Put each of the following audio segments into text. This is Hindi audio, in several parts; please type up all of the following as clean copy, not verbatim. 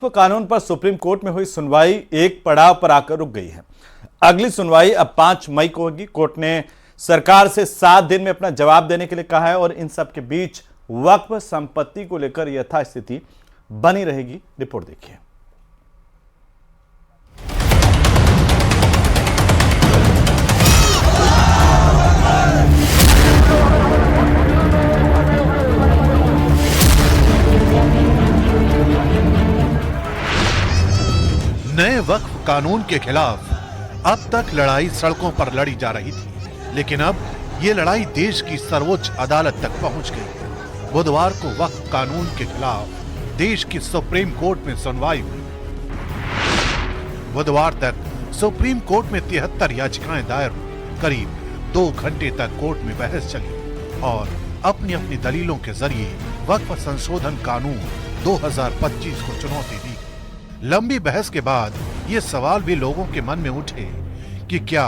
कानून पर सुप्रीम कोर्ट में हुई सुनवाई एक पड़ाव पर आकर रुक गई है। अगली सुनवाई अब 5 मई को होगी। कोर्ट ने सरकार से 7 दिन में अपना जवाब देने के लिए कहा है और इन सब के बीच वक्फ संपत्ति को लेकर यथास्थिति बनी रहेगी। रिपोर्ट देखिए। नए वक्फ कानून के खिलाफ अब तक लड़ाई सड़कों पर लड़ी जा रही थी, लेकिन अब ये लड़ाई देश की सर्वोच्च अदालत तक पहुंच गई। बुधवार को वक्फ कानून के खिलाफ देश की सुप्रीम कोर्ट में सुनवाई हुई। बुधवार तक सुप्रीम कोर्ट में 73 याचिकाएं दायर हुई। करीब 2 घंटे तक कोर्ट में बहस चली और अपनी अपनी दलीलों के जरिए वक्फ संशोधन कानून 2025 को चुनौती दी। लंबी बहस के बाद ये सवाल भी लोगों के मन में उठे कि क्या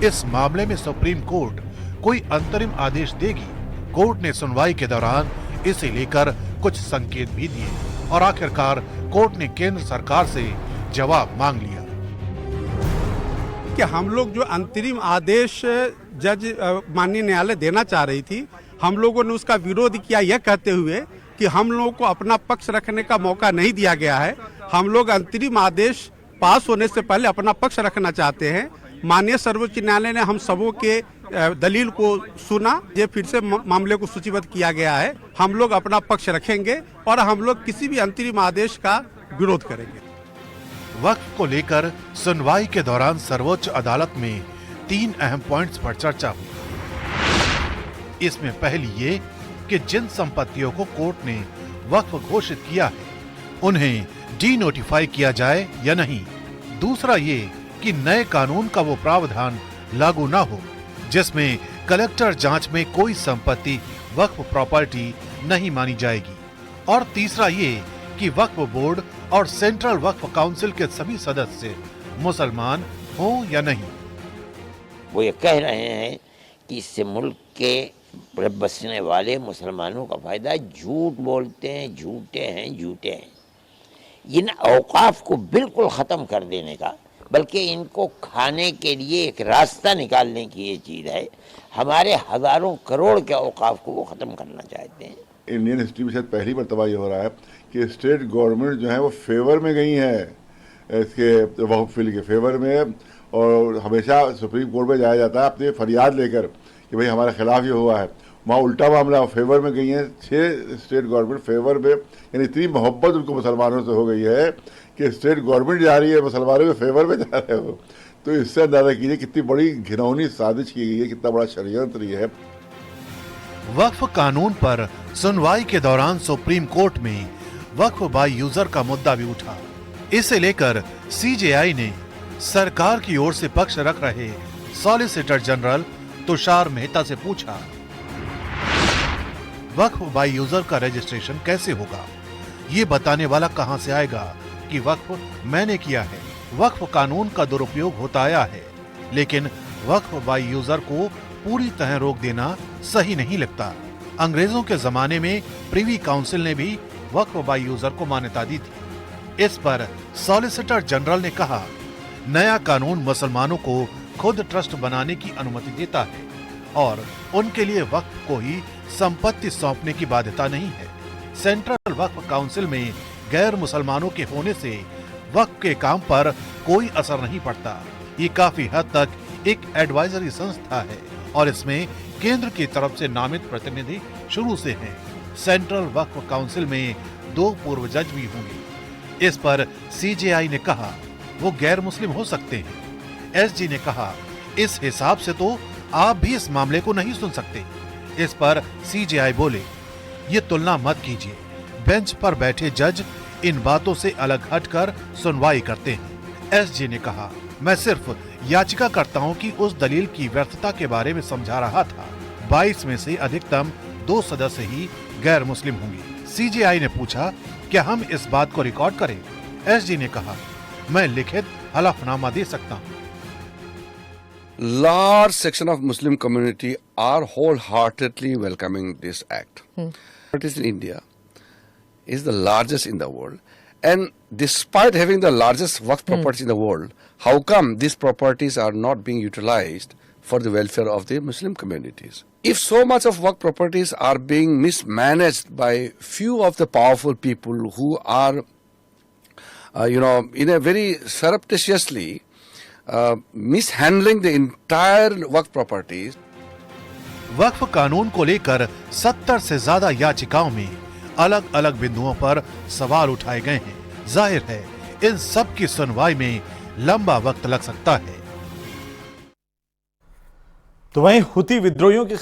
इस मामले में सुप्रीम कोर्ट कोई अंतरिम आदेश देगी। कोर्ट ने सुनवाई के दौरान इसे लेकर कुछ संकेत भी दिए और आखिरकार कोर्ट ने केंद्र सरकार से जवाब मांग लिया कि हम लोग जो अंतरिम आदेश जज माननीय न्यायालय देना चाह रही थी, हम लोगों ने उसका विरोध किया, यह कहते हुए कि हम लोगों को अपना पक्ष रखने का मौका नहीं दिया गया है। हम लोग अंतरिम आदेश पास होने से पहले अपना पक्ष रखना चाहते हैं। माननीय सर्वोच्च न्यायालय ने हम सबों के दलील को सुना। ये फिर से मामले को सूचीबद्ध किया गया है। हम लोग अपना पक्ष रखेंगे और हम लोग किसी भी अंतरिम आदेश का विरोध करेंगे। वक्फ को लेकर सुनवाई के दौरान सर्वोच्च अदालत में 3 अहम पॉइंट्स पर चर्चा हुई। इसमें पहली ये कि जिन संपत्तियों को कोर्ट ने वक्फ घोषित किया है उन्हें डी नोटिफाई किया जाए या नहीं। दूसरा ये कि नए कानून का वो प्रावधान लागू न हो जिसमें कलेक्टर जांच में कोई संपत्ति वक्फ प्रॉपर्टी नहीं मानी जाएगी। और तीसरा ये कि वक्फ बोर्ड और सेंट्रल वक्फ काउंसिल के सभी सदस्य मुसलमान हो या नहीं। वो ये कह रहे हैं कि इससे मुल्क के बसने वाले मुसलमानों का फायदा। झूठ बोलते हैं, झूठे हैं। इन औकाफ को बिल्कुल ख़त्म कर देने का, बल्कि इनको खाने के लिए एक रास्ता निकालने की ये चीज़ है। हमारे हज़ारों करोड़ के औकाफ को वो ख़त्म करना चाहते हैं। इंडियन हिस्ट्री में शायद पहली मरतबा ये हो रहा है कि स्टेट गवर्नमेंट जो है वो फेवर में गई है, इसके वक्फ बिल के फेवर में। और हमेशा सुप्रीम कोर्ट में जाया जाता है अपनी फरियाद लेकर कि भाई हमारे खिलाफ ये हुआ है। वहाँ उल्टा मामला फेवर में गई है। 6 स्टेट गवर्नमेंट फेवर में, यानी इतनी मोहब्बत उनको मुसलमानों से हो गई है कि स्टेट गवर्नमेंट जा रही है, मुसलमानों के फेवर में जा रहे हो। तो इससे अंदाजा कीजिए कितनी बड़ी घिनौनी साजिश की गई है, कितना बड़ा षड्यंत्र ये है। वक्फ कानून पर सुनवाई के दौरान सुप्रीम कोर्ट में वक्फ बाय यूजर का मुद्दा भी उठा। इसे लेकर सीजेआई ने सरकार की ओर से पक्ष रख रहे सॉलिसिटर जनरल तुषार मेहता से पूछा, वक्फ बाय यूजर का रजिस्ट्रेशन कैसे होगा? ये बताने वाला कहां से आएगा कि वक्फ मैंने किया है? वक्फ कानून का दुरुपयोग होता आया है, लेकिन वक्फ बाय यूजर को पूरी तरह रोक देना सही नहीं लगता। अंग्रेजों के जमाने में प्रिवी काउंसिल ने भी वक्फ बाय यूजर को मान्यता दी थी। इस पर सॉलिसिटर जनरल ने कहा, नया कानून मुसलमानों को खुद ट्रस्ट बनाने की अनुमति देता है और उनके लिए वक्फ को ही संपत्ति सौंपने की बाध्यता नहीं है। सेंट्रल वक्फ काउंसिल में गैर मुसलमानों के होने से वक्फ के काम पर कोई असर नहीं पड़ता। ये काफी हद तक एक एडवाइजरी संस्था है और इसमें केंद्र की तरफ से नामित प्रतिनिधि शुरू से हैं। सेंट्रल वक्फ काउंसिल में 2 पूर्व जज भी होंगे। इस पर सीजेआई ने कहा वो गैर मुस्लिम हो सकते हैं। एसजी ने कहा इस हिसाब से तो आप भी इस मामले को नहीं सुन सकते। इस पर सीजेआई बोले, ये तुलना मत कीजिए। बेंच पर बैठे जज इन बातों से अलग हटकर सुनवाई करते हैं। एसजी ने कहा, मैं सिर्फ याचिकाकर्ताओं की उस दलील की व्यर्थता के बारे में समझा रहा था। 22 में से अधिकतम 2 सदस्य ही गैर मुस्लिम होंगे। सीजेआई ने पूछा, क्या हम इस बात को रिकॉर्ड करें? एसजी ने कहा, मैं लिखित हलफनामा दे सकता हूँ। Large section of Muslim community are wholeheartedly welcoming this act. It is in India, is the largest in the world, And despite having the largest Waqf properties in the world, how come these properties are not being utilized for the welfare of the Muslim communities? If so much of Waqf properties are being mismanaged by few of the powerful people who are, in a very surreptitiously mishandling the entire Waqf properties. वक्फ कानून को लेकर 70 से ज्यादा याचिकाओं में अलग अलग बिंदुओं पर सवाल उठाए गए हैं। जाहिर है इन सब की सुनवाई में लंबा वक्त लग सकता है। तो वहीं हुती विद्रोहियों के